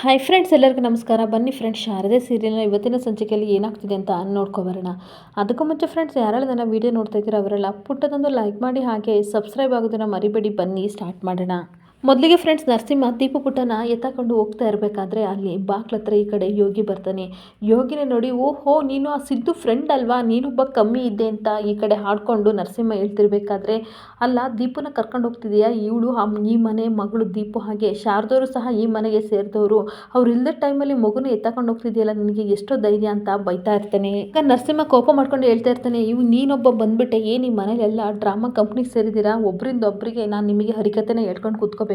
Hi friends, ಎಲ್ಲರಿಗೂ ನಮಸ್ಕಾರ. ಬನ್ನಿ ಫ್ರೆಂಡ್ಸ್, ಶಾರದೆ ಸೀರಿಯಲ್ನ ಇವತ್ತಿನ ಸಂಚಿಕೆಯಲ್ಲಿ ಏನಾಗ್ತಿದೆ ಅಂತ ನೋಡ್ಕೊಬರೋಣ. ಅದಕ್ಕೂ ಮುಂಚೆ ಫ್ರೆಂಡ್ಸ್, ಯಾರೆಲ್ಲ ನನ್ನ ವೀಡಿಯೋ ನೋಡ್ತಾ ಇದ್ದೀರಾ ಅವರೆಲ್ಲ ಪುಟ್ಟದೊಂದು ಲೈಕ್ ಮಾಡಿ, ಹಾಗೆ ಸಬ್ಸ್ಕ್ರೈಬ್ ಆಗೋದನ್ನು ಮರಿಬೇಡಿ. ಬನ್ನಿ ಸ್ಟಾರ್ಟ್ ಮಾಡೋಣ. ಮೊದಲಿಗೆ ಫ್ರೆಂಡ್ಸ್, ನರಸಿಂಹ ದೀಪು ಪುಟ್ಟನ ಎತ್ತಕೊಂಡು ಹೋಗ್ತಾ ಇರಬೇಕಾದ್ರೆ ಅಲ್ಲಿ ಬಾಕ್ಲತ್ರ ಈ ಕಡೆ ಯೋಗಿ ಬರ್ತಾನೆ. ಯೋಗಿನೇ ನೋಡಿ, ಓಹೋ ನೀನು ಆ ಸಿದ್ದು ಫ್ರೆಂಡ್ ಅಲ್ವಾ, ನೀನೊಬ್ಬ ಕಮ್ಮಿ ಇದ್ದೆ ಅಂತ ಈ ಕಡೆ ಹಾಡ್ಕೊಂಡು ನರಸಿಂಹ ಹೇಳ್ತಿರ್ಬೇಕಾದ್ರೆ, ಅಲ್ಲ ದೀಪುನ ಕರ್ಕೊಂಡು ಹೋಗ್ತಿದೆಯಾ ಇವಳು, ಈ ಮನೆ ಮಗಳು ದೀಪು, ಹಾಗೆ ಶಾರದವರು ಸಹ ಈ ಮನೆಗೆ ಸೇರಿದವರು, ಅವ್ರು ಇಲ್ಲದ ಟೈಮಲ್ಲಿ ಮಗುನ ಎತ್ತಕೊಂಡು ಹೋಗ್ತಿದೆಯಲ್ಲ, ನಿನಗೆ ಎಷ್ಟೋ ಧೈರ್ಯ ಅಂತ ಬೈತಾ ಇರ್ತಾನೆ. ಈಗ ನರಸಿಂಹ ಕೋಪ ಮಾಡ್ಕೊಂಡು ಹೇಳ್ತಾ ಇರ್ತಾನೆ, ನೀನೊಬ್ಬ ಬಂದ್ಬಿಟ್ಟೆ, ಏನು ಈ ಮನೇಲೆಲ್ಲ ಡ್ರಾಮಾ ಕಂಪ್ನಿಗೆ ಸೇರಿದ್ದೀರಾ, ಒಬ್ಬರಿಂದ ಒಬ್ಬರಿಗೆ ನಾನು ನಿಮಗೆ ಹರಿಕತೆನ ಹೇಳ್ಕೊಂಡು ಕೂತ್ಕೋಬೇಕಾ,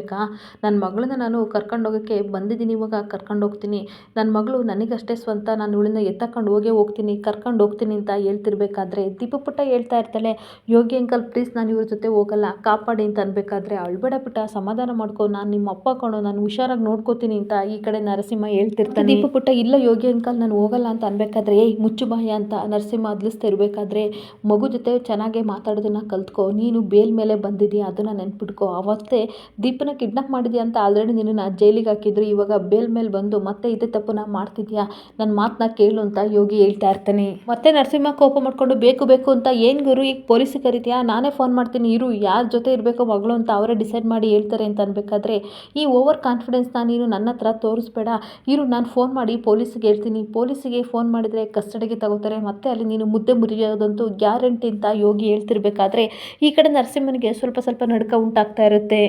ನನ್ನ ಮಗಳನ್ನ ನಾನು ಕರ್ಕೊಂಡು ಹೋಗೋಕ್ಕೆ ಬಂದಿದ್ದೀನಿ, ಇವಾಗ ಕರ್ಕೊಂಡು ಹೋಗ್ತೀನಿ, ನನ್ನ ಮಗಳು ನನಗಷ್ಟೇ ಸ್ವಂತ, ನಾನು ಇವಳನ್ನ ಎತ್ತಕೊಂಡು ಹೋಗ್ತೀನಿ, ಕರ್ಕೊಂಡು ಹೋಗ್ತೀನಿ ಅಂತ ಹೇಳ್ತಿರ್ಬೇಕಾದ್ರೆ ದೀಪು ಪುಟ್ಟ ಹೇಳ್ತಾ ಇರ್ತಾಳೆ, ಯೋಗಿ ಅಂಕಲ್ ಪ್ಲೀಸ್ ನಾನು ಇವ್ರ ಜೊತೆ ಹೋಗಲ್ಲ, ಕಾಪಾಡಿ ಅಂತ ಅನ್ಬೇಕಾದ್ರೆ, ಅಳ್ಬೇಡ ಪುಟ್ಟ, ಸಮಾಧಾನ ಮಾಡ್ಕೊ, ನಾನು ನಿಮ್ಮ ಅಪ್ಪ ಕಣೋ, ನಾನು ಹುಷಾರಾಗಿ ನೋಡ್ಕೋತೀನಿ ಅಂತ ಈ ಕಡೆ ನರಸಿಂಹ ಹೇಳ್ತಿರ್ತಾನೆ. ದೀಪು ಪುಟ್ಟ ಇಲ್ಲ ಯೋಗಿ ಅಂಕಲ್ ನಾನು ಹೋಗಲ್ಲ ಅಂತ ಅನ್ಬೇಕಾದ್ರೆ, ಏಯ್ ಮುಚ್ಚು ಬಾಯ ಅಂತ ನರಸಿಂಹ ಅದ್ಲಿಸ್ತಾ ಇರಬೇಕಾದ್ರೆ, ಮಗು ಜೊತೆ ಚೆನ್ನಾಗೆ ಮಾತಾಡೋದನ್ನ ಕಲ್ತ್ಕೊ, ನೀನು ಬೇಲ್ ಮೇಲೆ ಬಂದಿದ್ದೀಯ ಅದನ್ನ ನೆನ್ಪಿಟ್ಕೋ, ಅವತ್ತೇ ದೀಪನ ಕಿಡ್ನಾಪ್ ಮಾಡಿದ್ಯಾ ಅಂತ ಆಲ್ರೆಡಿ ನಿನ್ನ ಜೈಲಿಗೆ ಹಾಕಿದ್ರು, ಇವಾಗ ಬೇಲ್ ಮೇಲೆ ಬಂದು ಮತ್ತೆ ಇದೇ ತಪ್ಪನ್ನ ಮಾಡ್ತಿದ್ಯಾ, ನನ್ನ ಮಾತನ್ನ ಕೇಳು ಅಂತ ಯೋಗಿ ಹೇಳ್ತಾ ಇರ್ತಾನೆ. ಮತ್ತೆ ನರಸಿಂಹ ಕೋಪ ಮಾಡ್ಕೊಂಡು, ಬೇಕು ಬೇಕು ಅಂತ ಏನು ಗುರು ಈಗ ಪೊಲೀಸಿಗೆ ಕರಿತೀಯಾ, ನಾನೇ ಫೋನ್ ಮಾಡ್ತೀನಿ ಇರು, ಯಾರ ಜೊತೆ ಇರಬೇಕು ಮಗಳು ಅಂತ ಅವರೇ ಡಿಸೈಡ್ ಮಾಡಿ ಹೇಳ್ತಾರೆ ಅಂತ ಅನ್ಬೇಕಾದ್ರೆ, ಈ ಓವರ್ ಕಾನ್ಫಿಡೆನ್ಸ್ನ ನೀನು ನನ್ನ ಹತ್ರ ತೋರಿಸ್ಬೇಡ, ಇರು ನಾನು ಫೋನ್ ಮಾಡಿ ಪೊಲೀಸಿಗೆ ಹೇಳ್ತೀನಿ, ಪೊಲೀಸಿಗೆ ಫೋನ್ ಮಾಡಿದರೆ ಕಸ್ಟಡಿಗೆ ತಗೋತಾರೆ, ಮತ್ತೆ ಅಲ್ಲಿ ನೀನು ಮುದ್ದೆ ಮುರಿಯೋದಂತೂ ಗ್ಯಾರಂಟಿ ಅಂತ ಯೋಗಿ ಹೇಳ್ತಿರ್ಬೇಕಾದ್ರೆ, ಈ ಕಡೆ ನರಸಿಂಹನಿಗೆ ಸ್ವಲ್ಪ ಸ್ವಲ್ಪ ನಡುಕ ಉಂಟಾಗ್ತಾ ಇರುತ್ತೆ.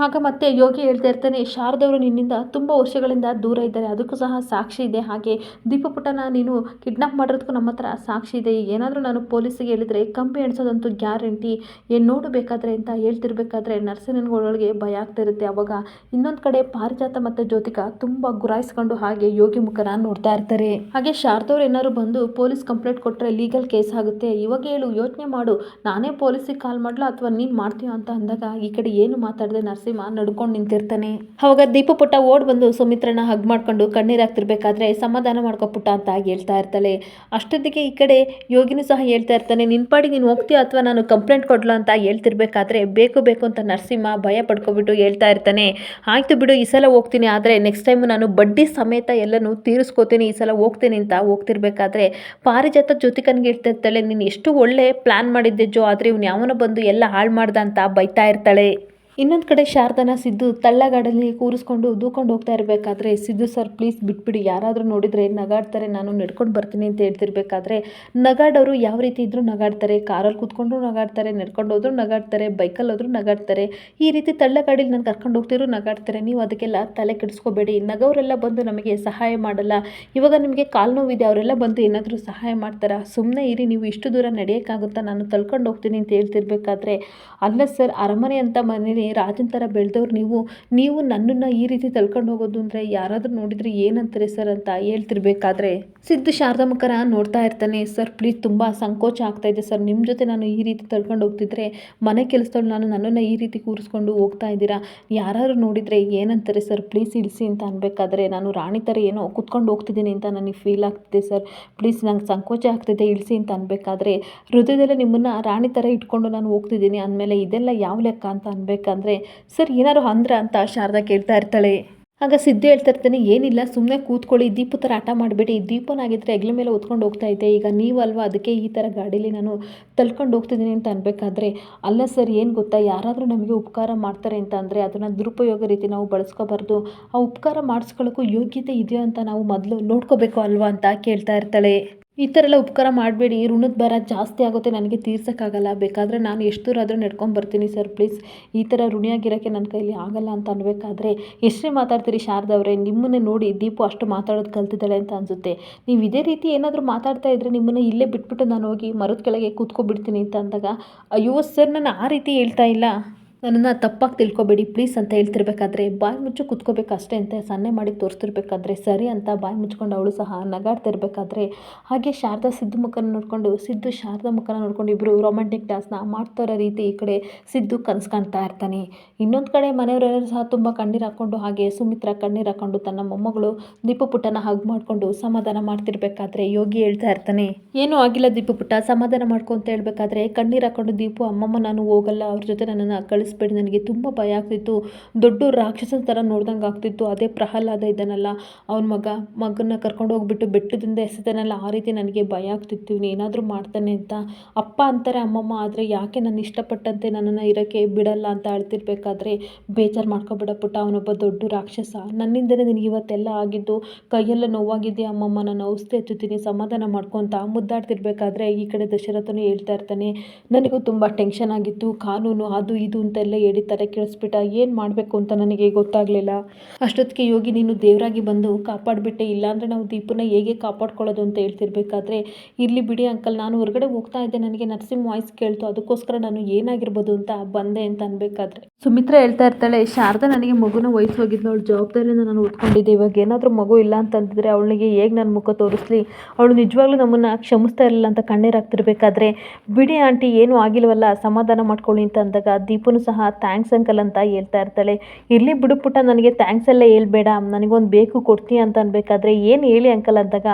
ಆಗ ಮತ್ತೆ ಯೋಗಿ ಹೇಳ್ತಾ ಇರ್ತಾನೆ, ಶಾರದವರು ನಿನ್ನಿಂದ ತುಂಬ ವರ್ಷಗಳಿಂದ ದೂರ ಇದ್ದಾರೆ, ಅದಕ್ಕೂ ಸಹ ಸಾಕ್ಷಿ ಇದೆ, ಹಾಗೆ ದೀಪು ಪುಟ್ಟನ ನೀನು ಕಿಡ್ನಾಪ್ ಮಾಡೋದಕ್ಕೂ ನಮ್ಮ ಹತ್ರ ಸಾಕ್ಷಿ ಇದೆ, ಏನಾದರೂ ನಾನು ಪೊಲೀಸಿಗೆ ಹೇಳಿದರೆ ಕಂಬಿ ಎಣಿಸೋದಂತೂ ಗ್ಯಾರಂಟಿ, ಏನು ನೋಡಬೇಕಾದ್ರೆ ಅಂತ ಹೇಳ್ತಿರ್ಬೇಕಾದ್ರೆ ನರಸಿಂಹನಿಗೆ ಭಯ ಆಗ್ತಾ ಇರುತ್ತೆ. ಅವಾಗ ಇನ್ನೊಂದು ಕಡೆ ಪಾರಿಜಾತ ಮತ್ತು ಜ್ಯೋತಿಕಾ ತುಂಬ ಗುರಾಯಿಸ್ಕೊಂಡು ಹಾಗೆ ಯೋಗಿ ಮುಖನ ನೋಡ್ತಾ ಇರ್ತಾರೆ. ಹಾಗೆ ಶಾರದವ್ರು ಏನಾದ್ರು ಬಂದು ಪೊಲೀಸ್ ಕಂಪ್ಲೇಂಟ್ ಕೊಟ್ಟರೆ ಲೀಗಲ್ ಕೇಸ್ ಆಗುತ್ತೆ, ಇವಾಗ ಹೇಳು, ಯೋಚನೆ ಮಾಡು, ನಾನೇ ಪೊಲೀಸಿಗೆ ಕಾಲ್ ಮಾಡಲಾ ಅಥವಾ ನೀನು ಮಾಡ್ತೀಯ ಅಂತ ಅಂದಾಗ ಈ ಕಡೆ ಏನು ಮಾತಾಡದೆ ನರಸಿಂಹ ನಡ್ಕೊಂಡು ನಿಂತಿರ್ತಾನೆ. ಅವಾಗ ದೀಪು ಪುಟ್ಟ ಓಡ್ ಬಂದು ಸುಮಿತ್ರನ ಹಗ್ ಮಾಡ್ಕೊಂಡು ಕಣ್ಣೀರಾಗ್ತಿರ್ಬೇಕಾದ್ರೆ, ಸಮಾಧಾನ ಮಾಡ್ಕೊ ಪುಟ್ಟ ಅಂತ ಹೇಳ್ತಾ ಇರ್ತಾಳೆ. ಅಷ್ಟೊತ್ತಿಗೆ ಈ ಕಡೆ ಯೋಗಿನೂ ಸಹ ಹೇಳ್ತಾ ಇರ್ತಾನೆ, ನಿನ್ನ ಪಾಡಿ ನೀನು ಹೋಗ್ತೀಯ ಅಥವಾ ನಾನು ಕಂಪ್ಲೇಂಟ್ ಕೊಡ್ಲಾ ಅಂತ ಹೇಳ್ತಿರ್ಬೇಕಾದ್ರೆ, ಬೇಕು ಬೇಕು ಅಂತ ನರಸಿಂಹ ಭಯ ಪಡ್ಕೊಬಿಟ್ಟು ಹೇಳ್ತಾ ಇರ್ತಾನೆ, ಆಯ್ತು ಬಿಡು ಈ ಸಲ ಹೋಗ್ತೀನಿ, ಆದರೆ ನೆಕ್ಸ್ಟ್ ಟೈಮ್ ನಾನು ಬಡ್ಡಿ ಸಮೇತ ಎಲ್ಲನೂ ತೀರಿಸ್ಕೋತೀನಿ, ಈ ಸಲ ಹೋಗ್ತೀನಿ ಅಂತ ಹೋಗ್ತಿರ್ಬೇಕಾದ್ರೆ ಪಾರಿಜಾತ ಜ್ಯೋತಿಕನ್ಗೆ ಹೇಳ್ತಾ ಇರ್ತಾಳೆ, ನೀನು ಎಷ್ಟು ಒಳ್ಳೆ ಪ್ಲಾನ್ ಮಾಡಿದ್ದೆ ಜೋ, ಆದರೆ ಇವ್ನು ಯಾವನ ಬಂದು ಎಲ್ಲ ಹಾಳು ಮಾಡ್ದ ಅಂತ ಬೈತಾ ಇರ್ತಾಳೆ. ಇನ್ನೊಂದು ಕಡೆ ಶಾರದನ ಸಿದ್ದು ತಳ್ಳಗಾಡಲ್ಲಿ ಕೂರಿಸ್ಕೊಂಡು ದೂಕೊಂಡು ಹೋಗ್ತಾ ಇರಬೇಕಾದ್ರೆ, ಸಿದ್ದು ಸರ್ ಪ್ಲೀಸ್ ಬಿಟ್ಬಿಡಿ, ಯಾರಾದರೂ ನೋಡಿದರೆ ನಗಾಡ್ತಾರೆ, ನಾನು ನಡ್ಕೊಂಡು ಬರ್ತೀನಿ ಅಂತ ಹೇಳ್ತಿರ್ಬೇಕಾದ್ರೆ, ನಗಾಡೋರು ಯಾವ ರೀತಿ ಇದ್ದರೂ ನಗಾಡ್ತಾರೆ, ಕಾರಲ್ಲಿ ಕೂತ್ಕೊಂಡ್ರು ನಗಾಡ್ತಾರೆ, ನಡ್ಕೊಂಡು ಹೋದ್ರೂ ನಗಾಡ್ತಾರೆ, ಬೈಕಲ್ಲಿ ಹೋದ್ರೂ ನಗಾಡ್ತಾರೆ, ಈ ರೀತಿ ತಳ್ಳಗಾಡಿಲಿ ನಾನು ಕರ್ಕೊಂಡು ಹೋಗ್ತಿರೋ ನಗಾಡ್ತಾರೆ, ನೀವು ಅದಕ್ಕೆಲ್ಲ ತಲೆ ಕೆಡಿಸ್ಕೋಬೇಡಿ, ನಗೋರೆಲ್ಲ ಬಂದು ನಮಗೆ ಸಹಾಯ ಮಾಡಲ್ಲ, ಇವಾಗ ನಿಮಗೆ ಕಾಲು ನೋವಿದೆ ಅವರೆಲ್ಲ ಬಂದು ಏನಾದರೂ ಸಹಾಯ ಮಾಡ್ತಾರಾ, ಸುಮ್ಮನೆ ಇರಿ, ನೀವು ಇಷ್ಟು ದೂರ ನಡೆಯೋಕ್ಕಾಗುತ್ತಾ, ನಾನು ತಳ್ಕೊಂಡು ಹೋಗ್ತೀನಿ ಅಂತ ಹೇಳ್ತಿರ್ಬೇಕಾದ್ರೆ, ಅಲ್ಲ ಸರ್ ಅರಮನೆ ಅಂತ ಮನೇಲಿ ರಾಜನ ಥರ ಬೆಳೆದವ್ರು ನೀವು ನನ್ನನ್ನು ಈ ರೀತಿ ತಳ್ಕೊಂಡು ಹೋಗೋದು ಅಂದರೆ ಯಾರಾದರೂ ನೋಡಿದರೆ ಏನಂತಾರೆ ಸರ್ ಅಂತ ಹೇಳ್ತಿರ್ಬೇಕಾದ್ರೆ, ಸಿದ್ದು ಶಾರದಾ ಮುಖನ ನೋಡ್ತಾ ಇರ್ತಾನೆ. ಸರ್ ಪ್ಲೀಸ್ ತುಂಬ ಸಂಕೋಚ ಆಗ್ತಾ ಇದೆ ಸರ್, ನಿಮ್ಮ ಜೊತೆ ನಾನು ಈ ರೀತಿ ತಳ್ಕೊಂಡು ಹೋಗ್ತಿದ್ರೆ, ಮನೆ ಕೆಲಸದವ್ಳು ನಾನು, ನನ್ನನ್ನು ಈ ರೀತಿ ಕೂರಿಸ್ಕೊಂಡು ಹೋಗ್ತಾ ಇದ್ದೀರಾ, ಯಾರಾದ್ರು ನೋಡಿದರೆ ಏನಂತಾರೆ ಸರ್, ಪ್ಲೀಸ್ ಇಳಿಸಿ ಅಂತ ಅನ್ಬೇಕಾದ್ರೆ, ನಾನು ರಾಣಿ ಥರ ಏನೋ ಕುತ್ಕೊಂಡು ಹೋಗ್ತಿದ್ದೀನಿ ಅಂತ ನನಗೆ ಫೀಲ್ ಆಗ್ತಿದೆ ಸರ್, ಪ್ಲೀಸ್ ನಂಗೆ ಸಂಕೋಚ ಆಗ್ತಿದೆ ಇಳಿಸಿ ಅಂತ ಅನ್ಬೇಕಾದ್ರೆ, ಹೃದಯದಲ್ಲೇ ನಿಮ್ಮನ್ನು ರಾಣಿ ಥರ ಇಟ್ಕೊಂಡು ನಾನು ಹೋಗ್ತಿದ್ದೀನಿ ಅಂದಮೇಲೆ ಇದೆಲ್ಲ ಯಾವ ಲೆಕ್ಕ ಅಂತ ಅನ್ಬೇಕಂದ್ರೆ, ಸರ್ ಏನಾರು ಅಂದ್ರ ಅಂತ ಶಾರದಾ ಕೇಳ್ತಾ ಇರ್ತಾಳೆ. ಆಗ ಸಿದ್ದು ಹೇಳ್ತಾ ಇರ್ತಾನೆ, ಏನಿಲ್ಲ ಸುಮ್ಮನೆ ಕೂತ್ಕೊಳ್ಳಿ, ದೀಪು ಥರ ಆಟ ಮಾಡಬೇಡಿ, ದೀಪನಾಗಿದ್ದರೆ ಹೆಗ್ಲ ಮೇಲೆ ಹೊತ್ಕೊಂಡು ಹೋಗ್ತಾ ಇದ್ದೆ, ಈಗ ನೀವಲ್ವಾ ಅದಕ್ಕೆ ಈ ಥರ ಗಾಡೀಲಿ ನಾನು ತಳ್ಕೊಂಡು ಹೋಗ್ತಿದ್ದೀನಿ ಅಂತ ಅನ್ಬೇಕಾದ್ರೆ, ಅಲ್ಲ ಸರ್ ಏನು ಗೊತ್ತಾ, ಯಾರಾದರೂ ನಮಗೆ ಉಪಕಾರ ಮಾಡ್ತಾರೆ ಅಂತ ಅಂದರೆ ಅದನ್ನು ದುರುಪಯೋಗ ರೀತಿ ನಾವು ಬಳಸ್ಕೋಬಾರ್ದು, ಆ ಉಪಕಾರ ಮಾಡಿಸ್ಕೊಳ್ಳೋಕ್ಕೂ ಯೋಗ್ಯತೆ ಇದೆಯೋ ಅಂತ ನಾವು ಮೊದಲು ನೋಡ್ಕೋಬೇಕು ಅಲ್ವಾ ಅಂತ ಕೇಳ್ತಾ ಇರ್ತಾಳೆ. ಈ ಥರ ಎಲ್ಲ ಉಪಕಾರ ಮಾಡಬೇಡಿ, ಋಣದ ಭಾರ ಜಾಸ್ತಿ ಆಗುತ್ತೆ, ನನಗೆ ತೀರ್ಸೋಕ್ಕಾಗಲ್ಲ, ಬೇಕಾದರೆ ನಾನು ಎಷ್ಟು ದೂರ ಆದರೂ ನಡ್ಕೊಂಡು ಬರ್ತೀನಿ ಸರ್, ಪ್ಲೀಸ್ ಈ ಥರ ಋಣಿಯಾಗಿರೋಕ್ಕೆ ನನ್ನ ಕೈಲಿ ಆಗಲ್ಲ ಅಂತ ಅನ್ಬೇಕಾದ್ರೆ, ಎಷ್ಟೇ ಮಾತಾಡ್ತೀರಿ ಶಾರದಾ ಅವರೇ, ನಿಮ್ಮನ್ನೇ ನೋಡಿ ದೀಪು ಅಷ್ಟು ಮಾತಾಡೋದು ಕಲ್ತಿದ್ದಾಳೆ ಅಂತ ಅನಿಸುತ್ತೆ, ನೀವು ಇದೇ ರೀತಿ ಏನಾದರೂ ಮಾತಾಡ್ತಾ ಇದ್ದರೆ ನಿಮ್ಮನ್ನು ಇಲ್ಲೇ ಬಿಟ್ಬಿಟ್ಟು ನಾನು ಹೋಗಿ ಮರದ ಕೆಳಗೆ ಕೂತ್ಕೊಬಿಡ್ತೀನಿ ಅಂತ ಅಂದಾಗ, ಅಯ್ಯೋ ಸರ್ ನಾನು ಆ ರೀತಿ ಹೇಳ್ತಾ ಇಲ್ಲ, ನನ್ನನ್ನು ತಪ್ಪಾಗಿ ತಿಳ್ಕೊಬೇಡಿ ಪ್ಲೀಸ್ ಅಂತ ಹೇಳ್ತಿರ್ಬೇಕಾದ್ರೆ, ಬಾಯಿ ಮುಚ್ಚು ಕೂತ್ಕೋಬೇಕು ಅಷ್ಟೇ ಅಂತ ಸನ್ನೆ ಮಾಡಿ ತೋರಿಸ್ತಿರ್ಬೇಕಾದ್ರೆ, ಸರಿ ಅಂತ ಬಾಯಿ ಮುಚ್ಕೊಂಡು ಅವಳು ಸಹ ನಗಾಡ್ತಿರ್ಬೇಕಾದ್ರೆ, ಹಾಗೆ ಶಾರದಾ ಸಿದ್ದು ಮುಖನ ನೋಡಿಕೊಂಡು, ಸಿದ್ದು ಶಾರದಾ ಮುಖನ ನೋಡ್ಕೊಂಡು ಇಬ್ಬರು ರೊಮ್ಯಾಂಟಿಕ್ ಡ್ಯಾನ್ಸ್ನ ಮಾಡ್ತಾ ಇರೋ ರೀತಿ ಈ ಕಡೆ ಸಿದ್ದು ಕನಸು ಕಾಣ್ತಾ ಇರ್ತಾನೆ. ಇನ್ನೊಂದು ಕಡೆ ಮನೆಯವರೆಲ್ಲರೂ ಸಹ ತುಂಬ ಕಣ್ಣೀರು ಹಾಕ್ಕೊಂಡು, ಹಾಗೆ ಸುಮಿತ್ರ ಕಣ್ಣೀರು ಹಾಕ್ಕೊಂಡು ತನ್ನ ಮೊಮ್ಮಗಳು ದೀಪು ಪುಟ್ಟನ ಹಗ್ ಮಾಡಿಕೊಂಡು ಸಮಾಧಾನ ಮಾಡ್ತಿರ್ಬೇಕಾದ್ರೆ, ಯೋಗಿ ಹೇಳ್ತಾ ಇರ್ತಾನೆ, ಏನೂ ಆಗಿಲ್ಲ ದೀಪು ಪುಟ್ಟ, ಸಮಾಧಾನ ಮಾಡ್ಕೊ ಅಂತ ಹೇಳ್ಬೇಕಾದ್ರೆ, ಕಣ್ಣೀರು ಹಾಕ್ಕೊಂಡು ದೀಪು, ಅಮ್ಮಮ್ಮ ನಾನು ಹೋಗಲ್ಲ, ಅವ್ರ ಜೊತೆ ನನ್ನನ್ನು ಕಳಿಸಿ ಕಳಿಸ್ಬೇಡಿ, ನನಗೆ ತುಂಬ ಭಯ ಆಗ್ತಿತ್ತು, ದೊಡ್ಡ ರಾಕ್ಷಸನ ಥರ ನೋಡ್ದಂಗೆ ಆಗ್ತಿತ್ತು. ಅದೇ ಪ್ರಹ್ಲಾದ ಇದ್ದಾನಲ್ಲ, ಅವನ ಮಗನ ಕರ್ಕೊಂಡು ಹೋಗ್ಬಿಟ್ಟು ಬೆಟ್ಟದಿಂದ ಎಸೆತಾನಲ್ಲ, ಆ ರೀತಿ ನನಗೆ ಭಯ ಆಗ್ತಿತ್ತು, ಏನಾದರೂ ಮಾಡ್ತಾನೆ ಅಂತ. ಅಪ್ಪ ಅಂತಾರೆ ಅಮ್ಮಮ್ಮ, ಆದರೆ ಯಾಕೆ ನಾನು ಇಷ್ಟಪಟ್ಟಂತೆ ನನ್ನನ್ನು ಇರೋಕ್ಕೆ ಬಿಡಲ್ಲ ಅಂತ ಅಳ್ತಿರ್ಬೇಕಾದ್ರೆ, ಬೇಜಾರು ಮಾಡ್ಕೊಬೇಡ ಪುಟ್ಟ, ಅವನೊಬ್ಬ ದೊಡ್ಡ ರಾಕ್ಷಸ, ನನ್ನಿಂದಲೇ ನಿನಗೆ ಇವತ್ತೆಲ್ಲ ಆಗಿದ್ದು, ಕೈಯೆಲ್ಲ ನೋವಾಗಿದೆಯಾ ಅಮ್ಮಮ್ಮ, ನಾನು ಔಷಧಿ ಹಚ್ಚುತ್ತೀನಿ, ಸಮಾಧಾನ ಮಾಡ್ಕೊತ ಮುದ್ದಾಡ್ತಿರ್ಬೇಕಾದ್ರೆ ಈ ಕಡೆ ದಶರಥನು ಹೇಳ್ತಾ ಇರ್ತಾನೆ, ನನಗೂ ತುಂಬ ಟೆನ್ಷನ್ ಆಗಿತ್ತು, ಕಾನೂನು ಅದು ಇದು ಅಂತೆಲ್ಲ ಹೇಳಿ ತಲೆ ಕೆಡಿಸ್ಬಿಟ್ಟ, ಏನು ಮಾಡಬೇಕು ಅಂತ ನನಗೆ ಗೊತ್ತಾಗಲಿಲ್ಲ. ಅಷ್ಟೊತ್ತಿಗೆ ಯೋಗಿ ನೀನು ದೇವರಾಗಿ ಬಂದು ಕಾಪಾಡಿಬಿಟ್ಟೆ, ಇಲ್ಲಾಂದರೆ ನಾವು ದೀಪನ ಹೇಗೆ ಕಾಪಾಡ್ಕೊಳ್ಳೋದು ಅಂತ ಹೇಳ್ತಿರ್ಬೇಕಾದ್ರೆ, ಇರಲಿ ಬಿಡಿ ಅಂಕಲ್, ನಾನು ಹೊರಗಡೆ ಹೋಗ್ತಾ ಇದ್ದೆ, ನನಗೆ ನರ್ಸಿಂಗ್ ವಾಯ್ಸ್ ಕೇಳ್ತು, ಅದಕ್ಕೋಸ್ಕರ ನಾನು ಏನಾಗಿರ್ಬೋದು ಅಂತ ಬಂದೆ ಅಂತ ಅನ್ಬೇಕಾದ್ರೆ ಸುಮಿತ್ರಾ ಹೇಳ್ತಾ ಇರ್ತಾಳೆ, ಶಾರದಾ ನನಗೆ ಮಗುನ ವಯಸ್ಸು ಹೋಗಿದ್ದು, ಅವಳ ಜವಾಬ್ದಾರಿಯಿಂದ ನಾನು ಓದ್ಕೊಂಡಿದ್ದೆ, ಇವಾಗ ಏನಾದರೂ ಮಗು ಇಲ್ಲ ಅಂತಂದಿದ್ರೆ ಅವಳಿಗೆ ಹೇಗೆ ನನ್ನ ಮುಖ ತೋರಿಸ್ಲಿ, ಅವಳು ನಿಜವಾಗ್ಲೂ ನಮ್ಮನ್ನು ಕ್ಷಮಿಸ್ತಾ ಇರಲಿಲ್ಲ ಅಂತ ಕಣ್ಣೀರಾಗ್ತಿರ್ಬೇಕಾದ್ರೆ, ಬಿಡಿ ಆಂಟಿ ಏನೂ ಆಗಿಲ್ವಲ್ಲ, ಸಮಾಧಾನ ಮಾಡ್ಕೊಳ್ಳಿ ಅಂತ ಅಂದಾಗ ದೀಪನು ಸಹ ಥ್ಯಾಂಕ್ಸ್ ಅಂಕಲ್ ಅಂತ ಹೇಳ್ತಾ ಇರ್ತಾಳೆ. ಇರಲಿ ಬಿಡು ಪುಟ್ಟ, ನನಗೆ ಥ್ಯಾಂಕ್ಸ್ ಎಲ್ಲ ಹೇಳ್ಬೇಡ, ನನಗೊಂದು ಬೇಕು ಕೊಡ್ತೀಯ ಅಂತ ಅನ್ಬೇಕಾದ್ರೆ, ಏನು ಹೇಳಿ ಅಂಕಲ್ ಅಂದಾಗ,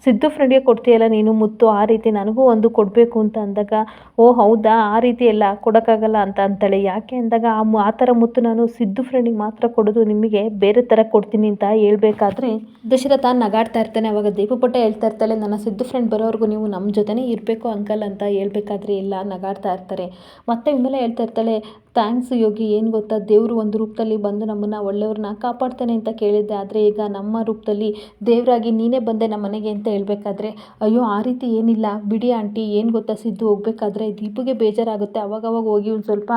ಸಿದ್ದು ಫ್ರೆಂಡ್ಗೆ ಕೊಡ್ತೀಯಲ್ಲ ನೀನು ಮುತ್ತು, ಆ ರೀತಿ ನನಗೂ ಒಂದು ಕೊಡಬೇಕು ಅಂತ ಅಂದಾಗ, ಓ ಹೌದಾ, ಆ ರೀತಿ ಎಲ್ಲ ಕೊಡೋಕ್ಕಾಗಲ್ಲ ಅಂತ ಅಂತಾಳೆ. ಯಾಕೆ ಅಂದಾಗ, ಆ ಥರ ಮುತ್ತು ನಾನು ಸಿದ್ದು ಫ್ರೆಂಡಿಗೆ ಮಾತ್ರ ಕೊಡೋದು, ನಿಮಗೆ ಬೇರೆ ಥರ ಕೊಡ್ತೀನಿ ಅಂತ ಹೇಳ್ಬೇಕಾದ್ರೆ ದಶರಥ ನಗಾಡ್ತಾ ಇರ್ತಾನೆ. ಅವಾಗ ದೀಪಪುಟ್ಟ ಹೇಳ್ತಾ ಇರ್ತಾಳೆ, ನನ್ನ ಸಿದ್ದು ಫ್ರೆಂಡ್ ಬರೋವರೆಗೂ ನೀವು ನಮ್ಮ ಜೊತೆನೇ ಇರಬೇಕು ಅಂಕಲ್ ಅಂತ ಹೇಳ್ಬೇಕಾದ್ರೆ ಎಲ್ಲ ನಗಾಡ್ತಾ ಇರ್ತಾರೆ. ಮತ್ತೆ ವಿಮಲ ಹೇಳ್ತಾ ಇರ್ತಾಳೆ, ಥ್ಯಾಂಕ್ಸ್ ಯೋಗಿ, ಏನು ಗೊತ್ತಾ, ದೇವರು ಒಂದು ರೂಪದಲ್ಲಿ ಬಂದು ನಮ್ಮನ್ನು ಒಳ್ಳೆಯವ್ರನ್ನ ಕಾಪಾಡ್ತಾನೆ ಅಂತ ಕೇಳಿದ್ದೆ, ಆದರೆ ಈಗ ನಮ್ಮ ರೂಪದಲ್ಲಿ ದೇವರಾಗಿ ನೀನೇ ಬಂದೆ ನಮ್ಮ ಮನೆಗೆ ಅಂತ ಹೇಳ್ಬೇಕಾದ್ರೆ, ಅಯ್ಯೋ ಆ ರೀತಿ ಏನಿಲ್ಲ ಬಿಡಿ ಆಂಟಿ, ಏನು ಗೊತ್ತಾ, ಸಿದ್ದು ಹೋಗ್ಬೇಕಾದ್ರೆ ದೀಪಿಗೆ ಬೇಜಾರಾಗುತ್ತೆ, ಅವಾಗವಾಗ ಹೋಗಿ ಒಂದು ಸ್ವಲ್ಪ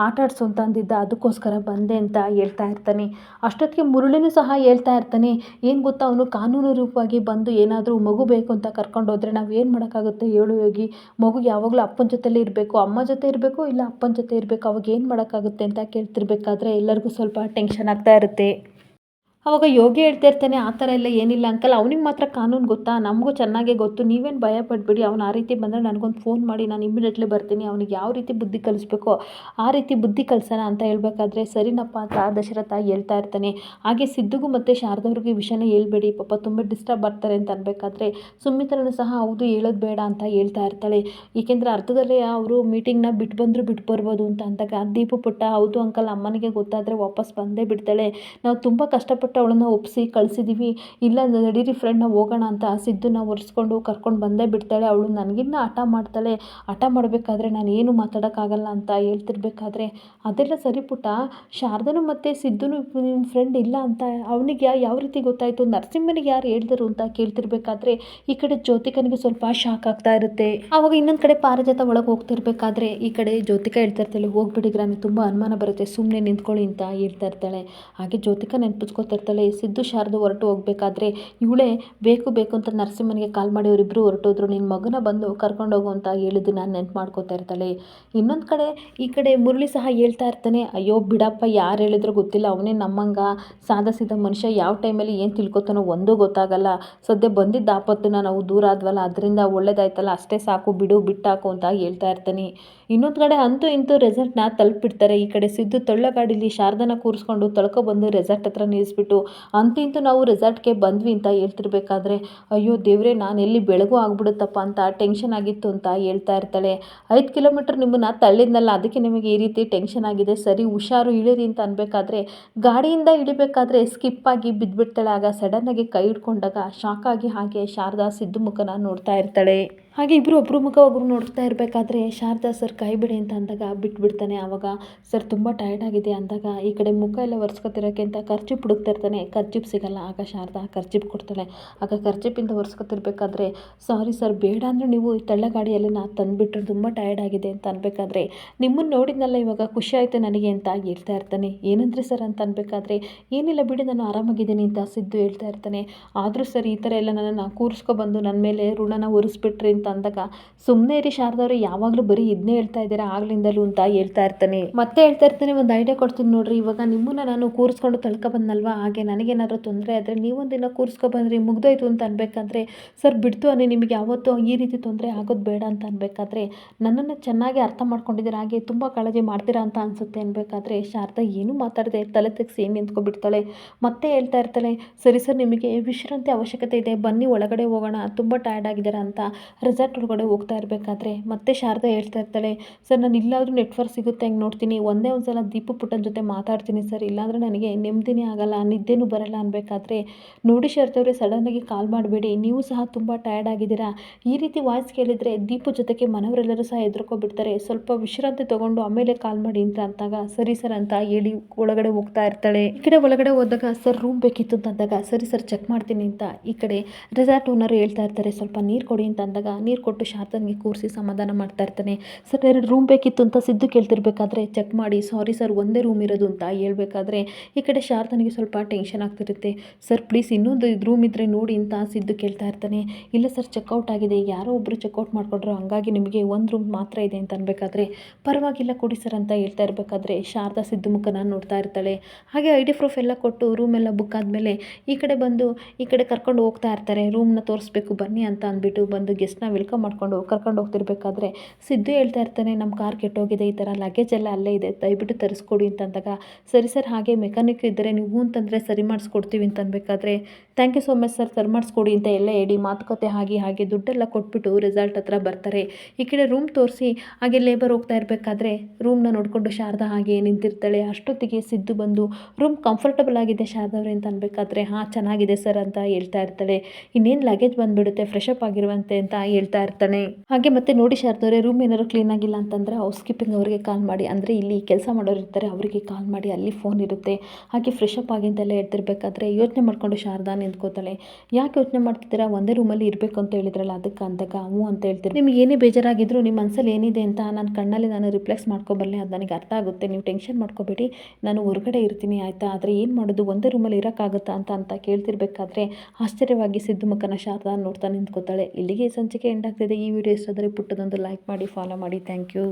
ಆಟ ಆಡಿಸು ಅಂತ ಅಂದಿದ್ದ, ಅದಕ್ಕೋಸ್ಕರ ಬಂದೆ ಅಂತ ಹೇಳ್ತಾ ಇರ್ತಾನೆ. ಅಷ್ಟೊತ್ತಿಗೆ ಮುರಳಿನೂ ಸಹ ಹೇಳ್ತಾ ಇರ್ತಾನೆ, ಏನು ಗೊತ್ತಾ, ಅವನು ಕಾನೂನು ರೂಪವಾಗಿ ಬಂದು ಏನಾದರೂ ಮಗು ಬೇಕು ಅಂತ ಕರ್ಕೊಂಡೋದ್ರೆ ನಾವು ಏನು ಮಾಡೋಕ್ಕಾಗುತ್ತೆ ಹೇಳು ಯೋಗಿ, ಮಗು ಯಾವಾಗಲೂ ಅಪ್ಪನ ಜೊತೆಲೇ ಇರಬೇಕು, ಅಮ್ಮ ಜೊತೆ ಇರಬೇಕು ಇಲ್ಲ ಅಪ್ಪನ ಜೊತೆ ಇರಬೇಕು, ಅವಾಗ ಏನು ಮಾಡೋಕ್ಕಾಗುತ್ತೆ ಅಂತ ಕೇಳ್ತಿರ್ಬೇಕಾದ್ರೆ ಎಲ್ಲರಿಗೂ ಸ್ವಲ್ಪ ಟೆನ್ಷನ್ ಆಗ್ತಾ ಇರುತ್ತೆ. ಅವಾಗ ಯೋಗಿ ಹೇಳ್ತಾ ಇರ್ತಾನೆ, ಆ ಥರ ಎಲ್ಲ ಏನಿಲ್ಲ ಅಂಕಲ್, ಅವ್ನಿಗೆ ಮಾತ್ರ ಕಾನೂನು ಗೊತ್ತಾ, ನಮಗೂ ಚೆನ್ನಾಗೇ ಗೊತ್ತು, ನೀವೇನು ಭಯ ಪಡಬೇಡಿ, ಅವ್ನು ಆ ರೀತಿ ಬಂದರೆ ನನಗೊಂದು ಫೋನ್ ಮಾಡಿ, ನಾನು ಇಮಿಡಿಯೇಟ್ಲಿ ಬರ್ತೀನಿ, ಅವ್ನಿಗೆ ಯಾವ ರೀತಿ ಬುದ್ಧಿ ಕಲಿಸ್ಬೇಕೋ ಆ ರೀತಿ ಬುದ್ಧಿ ಕಲಿಸೋಣ ಅಂತ ಹೇಳ್ಬೇಕಾದ್ರೆ, ಸರಿನಪ್ಪ ಅಂತ ದಶರಥ ಹೇಳ್ತಾ ಇರ್ತಾನೆ. ಹಾಗೆ ಸಿದ್ದುಗೂ ಮತ್ತು ಶಾರದವ್ರಿಗೆ ಈ ವಿಷಯನ ಹೇಳ್ಬೇಡಿ, ಪಾಪ ತುಂಬ ಡಿಸ್ಟರ್ಬ್ ಆಗ್ತಾರೆ ಅಂತ ಅನ್ಬೇಕಾದ್ರೆ ಸುಮಿತ್ರನು ಸಹ ಹೌದು ಹೇಳೋದು ಬೇಡ ಅಂತ ಹೇಳ್ತಾ ಇರ್ತಾಳೆ. ಏಕೆಂದರೆ ಅರ್ಧದಲ್ಲೇ ಅವರು ಮೀಟಿಂಗ್ನ ಬಿಟ್ಟು ಬರ್ಬೋದು ಅಂತ ಅಂದಾಗ ದೀಪು ಪುಟ್ಟ, ಹೌದು ಅಂಕಲ್, ಅಮ್ಮನಿಗೆ ಗೊತ್ತಾದರೆ ವಾಪಸ್ ಬಂದೇ ಬಿಡ್ತಾಳೆ, ನಾವು ತುಂಬ ಕಷ್ಟಪಟ್ಟು ಅವಳನ್ನ ಒಪ್ಪಿಸಿ ಕಳಿಸಿದ್ದೀವಿ, ಇಲ್ಲ ನಡೀರಿ ಫ್ರೆಂಡ್ ನಾವು ಹೋಗೋಣ ಅಂತ ಸಿದ್ದುನ ಒರೆಸ್ಕೊಂಡು ಕರ್ಕೊಂಡು ಬಂದೇ ಬಿಡ್ತಾಳೆ, ಅವಳು ನನಗಿನ್ನ ಹಠ ಮಾಡ್ತಾಳೆ, ಹಠ ಮಾಡಬೇಕಾದ್ರೆ ನಾನು ಏನು ಮಾತಾಡೋಕ್ಕಾಗಲ್ಲ ಅಂತ ಹೇಳ್ತಿರ್ಬೇಕಾದ್ರೆ, ಅದೆಲ್ಲ ಸರಿ ಪುಟ್ಟ, ಶಾರದನು ಮತ್ತು ಸಿದ್ದುನು ನಿಮ್ಮ ಫ್ರೆಂಡ್ ಇಲ್ಲ ಅಂತ ಅವನಿಗೆ ಯಾವ ರೀತಿ ಗೊತ್ತಾಯಿತು, ನರಸಿಂಹನಿಗೆ ಯಾರು ಹೇಳಿದರು ಅಂತ ಕೇಳ್ತಿರ್ಬೇಕಾದ್ರೆ ಈ ಕಡೆ ಜ್ಯೋತಿಕನಿಗೆ ಸ್ವಲ್ಪ ಶಾಕ್ ಆಗ್ತಾ ಇರುತ್ತೆ. ಆವಾಗ ಇನ್ನೊಂದು ಕಡೆ ಪಾರಿಜಾತ ಒಳಗೆ ಹೋಗ್ತಿರ್ಬೇಕಾದ್ರೆ ಈ ಕಡೆ ಜ್ಯೋತಿಕಾ ಹೇಳ್ತಾ ಇರ್ತಾಳೆ, ಹೋಗ್ಬಿಡಿ ಗ್ರಾಮಿ, ತುಂಬ ಅನುಮಾನ ಬರುತ್ತೆ, ಸುಮ್ಮನೆ ನಿಂತ್ಕೊಳ್ಳಿ ಅಂತ ಹೇಳ್ತಾ ಇರ್ತಾಳೆ. ಹಾಗೆ ಜ್ಯೋತಿಕಾ ನೆನ್ಪಿಸ್ಕೊತಾ ಇರ್ತಾಳೆ, ಸಿದ್ದು ಶಾರದು ಹೊರಟು ಹೋಗ್ಬೇಕಾದ್ರೆ ಇವಳೇ ಬೇಕು ಅಂತ ನರಸಿಂಹನಿಗೆ ಕಾಲ್ ಮಾಡಿ ಅವರಿಬ್ಬರು ಹೊರಟೋದ್ರು, ನಿನ್ನ ಮಗನ ಬಂದು ಕರ್ಕೊಂಡೋಗು ಅಂತ ಹೇಳಿದ್ದು ನಾನು ನೆನ್ಪು ಮಾಡ್ಕೋತಾ ಇರ್ತಾಳೆ. ಇನ್ನೊಂದು ಕಡೆ ಈ ಕಡೆ ಮುರಳಿ ಸಹ ಹೇಳ್ತಾ ಇರ್ತಾನೆ, ಅಯ್ಯೋ ಬಿಡಪ್ಪ, ಯಾರು ಹೇಳಿದ್ರು ಗೊತ್ತಿಲ್ಲ, ಅವನೇ ನಮ್ಮಂಗ ಸಾದಾ ಮನುಷ್ಯ, ಯಾವ ಟೈಮಲ್ಲಿ ಏನು ತಿಳ್ಕೊತಾನೋ ಒಂದೂ ಗೊತ್ತಾಗಲ್ಲ, ಸದ್ಯ ಬಂದಿದ್ದ ಆಪತ್ತನ್ನ ನಾವು ದೂರ ಆದ್ವಲ್ಲ, ಅದರಿಂದ ಒಳ್ಳೇದಾಯ್ತಲ್ಲ, ಅಷ್ಟೇ ಸಾಕು ಬಿಡು, ಬಿಟ್ಟಾಕು ಅಂತ ಹೇಳ್ತಾ ಇರ್ತಾನೆ. ಇನ್ನೊಂದು ಕಡೆ ಅಂತೂ ಇಂತೂ ರೆಸಾರ್ಟ್ನ ತಲುಪಿಡ್ತಾರೆ. ಈ ಕಡೆ ಸಿದ್ದು ತಳ್ಳಗಾಡಿಲಿ ಶಾರದನ ಕೂರಿಸ್ಕೊಂಡು ತಳ್ಕೊಬಂದು ರೆಸಾರ್ಟ್ ಹತ್ರ ನಿಲ್ಲಿಸ್ಬಿಟ್ಟು, ಅಂತೂ ನಾವು ರೆಸಾರ್ಟ್ಗೆ ಬಂದ್ವಿ ಅಂತ ಹೇಳ್ತಿರ್ಬೇಕಾದ್ರೆ, ಅಯ್ಯೋ ದೇವ್ರೆ, ನಾನು ಎಲ್ಲಿ ಬೆಳಗೂ ಆಗ್ಬಿಡುತ್ತಪ್ಪ ಅಂತ ಟೆನ್ಷನ್ ಆಗಿತ್ತು ಅಂತ ಹೇಳ್ತಾ ಇರ್ತಾಳೆ. 5 ಕಿಲೋಮೀಟರ್ ನಿಮ್ಮನ್ನು ತಳ್ಳಿದ್ನಲ್ಲ, ಅದಕ್ಕೆ ನಿಮಗೆ ಈ ರೀತಿ ಟೆನ್ಷನ್ ಆಗಿದೆ, ಸರಿ ಹುಷಾರು, ಇಳಿರಿ ಅಂತ ಅನ್ಬೇಕಾದ್ರೆ ಗಾಡಿಯಿಂದ ಇಳಿಬೇಕಾದ್ರೆ ಸ್ಕಿಪ್ ಆಗಿ ಬಿದ್ದುಬಿಡ್ತಾಳೆ. ಆಗ ಸಡನ್ನಾಗಿ ಕೈ ಹಿಡ್ಕೊಂಡಾಗ ಶಾಕ್ ಆಗಿ ಹಾಗೆ ಶಾರದಾ ಸಿದ್ದು ಮುಖನ ನೋಡ್ತಾ ಇರ್ತಾಳೆ. ಹಾಗೆ ಇಬ್ಬರು ಒಬ್ಬರು ಮುಖ ಒಬ್ಬರು ನೋಡ್ತಾ ಇರಬೇಕಾದ್ರೆ ಶಾರದಾ, ಸರ್ ಕೈ ಬಿಡಿ ಅಂತ ಅಂದಾಗ ಬಿಟ್ಬಿಡ್ತಾನೆ. ಆವಾಗ ಸರ್ ತುಂಬ ಟಯರ್ಡ್ ಆಗಿದೆ ಅಂದಾಗ ಈ ಕಡೆ ಮುಖ ಎಲ್ಲ ಒರೆಸ್ಕೊತಿರೋಕ್ಕೆ ಅಂತ ಖರ್ಚಿಪ್ ಹುಡುಕ್ತಾ ಇರ್ತಾನೆ, ಖರ್ಚಿಪ್ ಸಿಗಲ್ಲ. ಆಗ ಶಾರದಾ ಖರ್ಚಿಪ್ ಕೊಡ್ತಾಳೆ. ಆಗ ಖರ್ಚಿಪಿಂದ ಒರೆಸ್ಕೊತಿರ್ಬೇಕಾದ್ರೆ, ಸಾರಿ ಸರ್, ಬೇಡ ಅಂದರೆ ನೀವು ತಳ್ಳಗಾಡಿಯಲ್ಲಿ ನಾನು ತಂದುಬಿಟ್ರು, ತುಂಬ ಟಯರ್ಡ್ ಆಗಿದೆ ಅಂತ ಅನ್ಬೇಕಾದ್ರೆ, ನಿಮ್ಮನ್ನು ನೋಡಿದ್ನಲ್ಲ ಇವಾಗ ಖುಷಿ ಆಯಿತು ನನಗೆ ಅಂತ ಹೇಳ್ತಾ ಇರ್ತಾನೆ. ಏನಂದ್ರೆ ಸರ್ ಅಂತ ಅನ್ಬೇಕಾದ್ರೆ, ಏನಿಲ್ಲ ಬಿಡಿ, ನಾನು ಆರಾಮಾಗಿದ್ದೀನಿ ಅಂತ ಸಿದ್ದು ಹೇಳ್ತಾ ಇರ್ತಾನೆ. ಆದರೂ ಸರ್, ಈ ಥರ ಎಲ್ಲ ನನ್ನನ್ನು ಕೂರಿಸ್ಕೊಬಂದು ನನ್ನ ಮೇಲೆ ಋಣನ ಹೊರಿಸ್ಬಿಟ್ರಿ ಅಂತ ಅಂದಾಗ, ಸುಮ್ಮನೆ ಇರಿ ಶಾರದವ್ರೆ, ಯಾವಾಗಲೂ ಬರೀ ಇದನ್ನೇ ಹೇಳ್ತಾ ಇದ್ದೀರಾ ಆಗ್ಲಿಂದಲೂ ಅಂತ ಹೇಳ್ತಾ ಇರ್ತಾನೆ. ಮತ್ತೆ ಹೇಳ್ತಾ ಇರ್ತಾನೆ, ಒಂದು ಐಡಿಯಾ ಕೊಡ್ತೀನಿ ನೋಡ್ರಿ, ಇವಾಗ ನಿಮ್ಮನ್ನ ನಾನು ಕೂರಿಸ್ಕೊಂಡು ತಳ್ಕೊಬಂದಲ್ವಾ, ಹಾಗೆ ನನಗೇನಾದರೂ ತೊಂದರೆ ಆದರೆ ನೀವೊಂದಿನ ಕೂರಿಸ್ಕೊಬಂದ್ರಿ ಮುಗ್ದೋಯ್ತು ಅಂತ ಅನ್ಬೇಕಾದ್ರೆ, ಸರ್ ಬಿಡ್ತು ಅನ್ನಿ, ನಿಮಗೆ ಯಾವತ್ತೂ ಈ ರೀತಿ ತೊಂದರೆ ಆಗೋದು ಬೇಡ ಅಂತ ಅನ್ಬೇಕಾದ್ರೆ, ನನ್ನನ್ನು ಚೆನ್ನಾಗಿ ಅರ್ಥ ಮಾಡ್ಕೊಂಡಿದ್ದೀರಾ, ಹಾಗೆ ತುಂಬ ಕಾಳಜಿ ಮಾಡ್ತೀರಾ ಅಂತ ಅನ್ಸುತ್ತೆ ಅನ್ಬೇಕಾದ್ರೆ, ಶಾರದಾ ಏನೂ ಮಾತಾಡದೆ ತಲೆ ತೆಗ್ಸಿ ನಿಂತ್ಕೊಬಿಡ್ತಾಳೆ. ಮತ್ತೆ ಹೇಳ್ತಾ ಇರ್ತಾಳೆ, ಸರಿ ಸರ್, ನಿಮಗೆ ವಿಶ್ರಾಂತಿ ಅವಶ್ಯಕತೆ ಇದೆ, ಬನ್ನಿ ಒಳಗಡೆ ಹೋಗೋಣ, ತುಂಬ ಟಯರ್ಡ್ ಆಗಿದ್ದೀರಾ ಅಂತ ರೆಸಾರ್ಟ್ ಒಳಗಡೆ ಹೋಗ್ತಾ ಇರಬೇಕಾದ್ರೆ ಮತ್ತೆ ಶಾರದಾ ಹೇಳ್ತಾ ಇರ್ತಾಳೆ, ಸರ್ ನಾನು ಇಲ್ಲಾದರೂ ನೆಟ್ವರ್ಕ್ ಸಿಗುತ್ತೆ ಹಂಗೆ ನೋಡ್ತೀನಿ, ಒಂದೇ ಒಂದು ಸಲ ದೀಪು ಪುಟ್ಟನ ಜೊತೆ ಮಾತಾಡ್ತೀನಿ ಸರ್, ಇಲ್ಲಾಂದರೆ ನನಗೆ ನೆಮ್ಮದಿನೇ ಆಗಲ್ಲ, ನಿದ್ದೆನೂ ಬರಲ್ಲ ಅನ್ಬೇಕಾದ್ರೆ, ನೋಡಿ ಶಾರದವ್ರೆ ಸಡನ್ನಾಗಿ ಕಾಲ್ ಮಾಡಬೇಡಿ, ನೀವು ಸಹ ತುಂಬ ಟಯರ್ಡ್ ಆಗಿದ್ದೀರಾ, ಈ ರೀತಿ ವಾಯ್ಸ್ ಕೇಳಿದರೆ ದೀಪು ಜೊತೆಗೆ ಮನೆಯವರೆಲ್ಲರೂ ಸಹ ಹೆದರ್ಕೊಬಿಡ್ತಾರೆ, ಸ್ವಲ್ಪ ವಿಶ್ರಾಂತಿ ತೊಗೊಂಡು ಆಮೇಲೆ ಕಾಲ್ ಮಾಡಿ ಅಂತ ಅಂದಾಗ ಸರಿ ಸರ್ ಅಂತ ಹೇಳಿ ಒಳಗಡೆ ಹೋಗ್ತಾ ಇರ್ತಾಳೆ. ಈ ಕಡೆ ಒಳಗಡೆ ಹೋದಾಗ ಸರ್ ರೂಮ್ ಬೇಕಿತ್ತು ಅಂತ ಅಂದಾಗ ಸರಿ ಸರ್ ಚೆಕ್ ಮಾಡ್ತೀನಿ ಅಂತ ಈ ಕಡೆ ರೆಸಾರ್ಟ್ ಓನರ್ ಹೇಳ್ತಾ ಇರ್ತಾರೆ, ಸ್ವಲ್ಪ ನೀರು ಕೊಡಿ ಅಂತ ಅಂದಾಗ ನೀರು ಕೊಟ್ಟು ಶಾರದನಿಗೆ ಕೂರಿಸಿ ಸಮಾಧಾನ ಮಾಡ್ತಾ ಇರ್ತಾನೆ. ಸರ್ 2 ರೂಮ್ ಬೇಕಿತ್ತು ಅಂತ ಸಿದ್ದು ಕೇಳ್ತಿರ್ಬೇಕಾದ್ರೆ ಚೆಕ್ ಮಾಡಿ ಸಾರಿ ಸರ್ ಒಂದೇ ರೂಮ್ ಇರೋದು ಅಂತ ಹೇಳ್ಬೇಕಾದ್ರೆ ಈ ಕಡೆ ಶಾರದನಿಗೆ ಸ್ವಲ್ಪ ಟೆನ್ಷನ್ ಆಗ್ತಿರುತ್ತೆ. ಸರ್ ಪ್ಲೀಸ್ ಇನ್ನೊಂದು ರೂಮ್ ಇದ್ದರೆ ನೋಡಿ ಅಂತ ಸಿದ್ದು ಕೇಳ್ತಾ ಇರ್ತಾನೆ. ಇಲ್ಲ ಸರ್ ಚೆಕ್ಔಟ್ ಆಗಿದೆ, ಯಾರೋ ಒಬ್ಬರು ಚೆಕ್ಔಟ್ ಮಾಡಿಕೊಂಡ್ರು, ಹಂಗಾಗಿ ನಿಮಗೆ ಒಂದು ರೂಮ್ ಮಾತ್ರ ಇದೆ ಅಂತ ಅನ್ಬೇಕಾದ್ರೆ ಪರವಾಗಿಲ್ಲ ಕೊಡಿ ಸರ್ ಅಂತ ಹೇಳ್ತಾ ಇರಬೇಕಾದ್ರೆ ಶಾರದಾ ಸಿದ್ದು ಮುಖನ ನೋಡ್ತಾ ಇರ್ತಾಳೆ. ಹಾಗೆ ID ಪ್ರೂಫ್ ಎಲ್ಲ ಕೊಟ್ಟು ರೂಮ್ ಎಲ್ಲ ಬುಕ್ ಆದಮೇಲೆ ಈ ಕಡೆ ಬಂದು ಈ ಕಡೆ ಕರ್ಕೊಂಡು ಹೋಗ್ತಾ ಇರ್ತಾರೆ, ರೂಮ್ನ ತೋರಿಸ್ಬೇಕು ಬನ್ನಿ ಅಂತ ಅಂದ್ಬಿಟ್ಟು ಬಂದು ಗೆಸ್ಟ್ನ ವೆಲ್ಕಮ್ ಮಾಡ್ಕೊಂಡು ಕರ್ಕೊಂಡು ಹೋಗ್ತಿರ್ಬೇಕಾದ್ರೆ ಸಿದ್ದು ಹೇಳ್ತಾ ಇರ್ತಾನೆ, ನಮ್ಮ ಕಾರ್ ಕೆಟ್ಟೋಗಿದೆ, ಈ ಥರ ಲಗೇಜ್ ಎಲ್ಲ ಅಲ್ಲೇ ಇದೆ, ದಯವಿಟ್ಟು ತರಿಸ್ಕೊಡಿ ಅಂತ ಅಂದಾಗ ಸರಿ ಸರ್ ಹಾಗೆ ಮೆಕ್ಯಾನಿಕ್ ಇದ್ದರೆ ನೀವು ಅಂತಂದರೆ ಸರಿ ಮಾಡಿಸ್ಕೊಡ್ತೀವಿ ಅಂತ ಅನ್ಬೇಕಾದ್ರೆ thank you so much sir ಸರಿ ಮಾಡಿಸ್ಕೊಡಿ ಅಂತ ಎಲ್ಲ ಹೇಳಿ ಮಾತುಕತೆ ಹಾಗೆ ದುಡ್ಡೆಲ್ಲ ಕೊಟ್ಬಿಟ್ಟು ರೆಸಾರ್ಟ್ ಹತ್ರ ಬರ್ತಾರೆ. ಈ ಕಡೆ ರೂಮ್ ತೋರಿಸಿ ಹಾಗೆ ಲೇಬರ್ ಹೋಗ್ತಾ ಇರಬೇಕಾದ್ರೆ ರೂಮ್ನ ನೋಡಿಕೊಂಡು ಶಾರದಾ ಹಾಗೆ ನಿಂತಿರ್ತಾಳೆ. ಅಷ್ಟೊತ್ತಿಗೆ ಸಿದ್ದು ಬಂದು ರೂಮ್ ಕಂಫರ್ಟಬಲ್ ಆಗಿದೆ ಶಾರದವ್ರೆ ಅಂತ ಅನ್ಬೇಕಾದ್ರೆ ಹಾಂ ಚೆನ್ನಾಗಿದೆ ಸರ್ ಅಂತ ಹೇಳ್ತಾ ಇರ್ತಾಳೆ. ಇನ್ನೇನು ಲಗೇಜ್ ಬಂದುಬಿಡುತ್ತೆ, ಫ್ರೆಶ್ ಅಪ್ ಆಗಿರುವಂತೆ ಅಂತ ಹೇಳ್ತಾ ಇರ್ತಾನೆ. ಹಾಗೆ ಮತ್ತೆ ನೋಡಿ ಶಾರದವ್ರೆ ರೂಮ್ ಏನಾದ್ರು ಕ್ಲೀನ್ ಆಗಿಲ್ಲ ಅಂತಂದರೆ ಹೌಸ್ ಕೀಪಿಂಗ್ ಅವರಿಗೆ ಕಾಲ್ ಮಾಡಿ, ಅಂದರೆ ಇಲ್ಲಿ ಕೆಲಸ ಮಾಡೋರು ಇರ್ತಾರೆ ಅವರಿಗೆ ಕಾಲ್ ಮಾಡಿ, ಅಲ್ಲಿ ಫೋನ್ ಇರುತ್ತೆ, ಹಾಗೆ ಫ್ರೆಶ್ ಅಪ್ ಆಗಿ ಅಂತೆಲ್ಲ ಹೇಳ್ತಿರ್ಬೇಕಾದ್ರೆ ಯೋಚನೆ ಮಾಡಿಕೊಂಡು ಶಾರದಾ ನಿಂತ್ಕೋತಾಳೆ. ಯಾಕೆ ಯೋಚನೆ ಮಾಡ್ತಿದ್ದೀರಾ, ಒಂದೇ ರೂಮಲ್ಲಿ ಇರಬೇಕು ಅಂತ ಹೇಳಿದ್ರಲ್ಲ ಅದಕ್ಕೆ ಅಂದಾಗ ಹ್ಞೂ ಅಂತ ಹೇಳ್ತೀರಿ. ನಿಮ್ಗೆ ಏನೇ ಬೇಜಾರಾಗಿದ್ರು ನಿಮ್ಮ ಮನಸ್ಸಲ್ಲಿ ಏನಿದೆ ಅಂತ ನನ್ನ ಕಣ್ಣಲ್ಲಿ ನಾನು ರಿಫ್ಲೆಕ್ಸ್ ಮಾಡ್ಕೊಬಲ್ಲೆ, ಅದು ನನಗೆ ಅರ್ಥ ಆಗುತ್ತೆ, ನೀವು ಟೆನ್ಷನ್ ಮಾಡ್ಕೋಬೇಡಿ, ನಾನು ಹೊರಗಡೆ ಇರ್ತೀನಿ ಆಯಿತಾ, ಆದರೆ ಏನು ಮಾಡೋದು ಒಂದೇ ರೂಮಲ್ಲಿ ಇರೋಕ್ಕಾಗುತ್ತಾ ಅಂತ ಕೇಳ್ತಿರ್ಬೇಕಾದ್ರೆ ಆಶ್ಚರ್ಯವಾಗಿ ಸಿದ್ದು ಮುಖನ ಶಾರದಾ ನೋಡ್ತಾ ನಿಂತ್ಕೋತಾಳೆ. ಇಲ್ಲಿಗೆ ಈ ಸಂಚಿಕೆ ಎಂಡ್ ಆಗ್ತಿದೆ. ಈ ವಿಡಿಯೋ ಇಷ್ಟ ಆದರೆ ಪುಟ್ಟದೊಂದು ಲೈಕ್ ಮಾಡಿ, ಫಾಲೋ ಮಾಡಿ. Thank you.